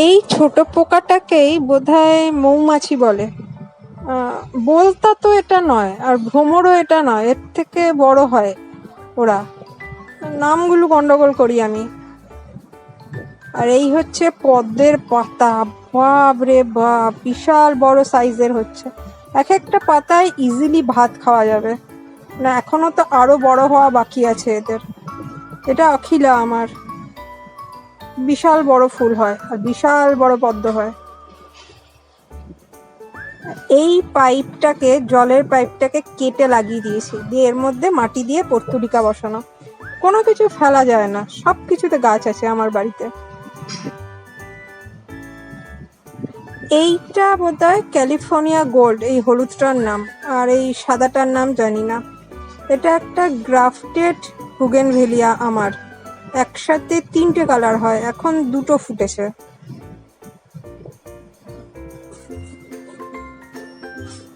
এই ছোট পোকাটাকেই বোধহয় মৌমাছি বলে। বলতা তো এটা নয়, আর ভ্রমরও এটা নয়, এর থেকে বড় হয় ওরা। নামগুলো গন্ডগোল করি আমি। আর এই হচ্ছে পদ্মের পাতা। বাপ রে বাপ, বিশাল বড় সাইজের হচ্ছে। এক একটা পাতায় ইজিলি ভাত খাওয়া যাবে না। এখনো তো আরো বড় হওয়া বাকি আছে এদের। এটা অখিলা আমার। বিশাল বড় ফুল হয় আর বিশাল বড় পদ্ম হয়। এই পাইপটাকে, জলের পাইপটাকে কেটে লাগিয়ে দিয়েছি, দিয়ে এর মধ্যে মাটি দিয়ে পর্তুলিকা বসানো। কোনো কিছু ফেলা যায় না, সব কিছুতে গাছ আছে আমার বাড়িতে। এইটা বোধহয় ক্যালিফোর্নিয়া গোল্ড, এই হলুদটার নাম, আর এই সাদাটার নাম জানি না। এটা একটা গ্রাফটেড বুগেনভেলিয়া আমার। একসাথে 3টে কালার হয়, এখন 2টো ফুটেছে।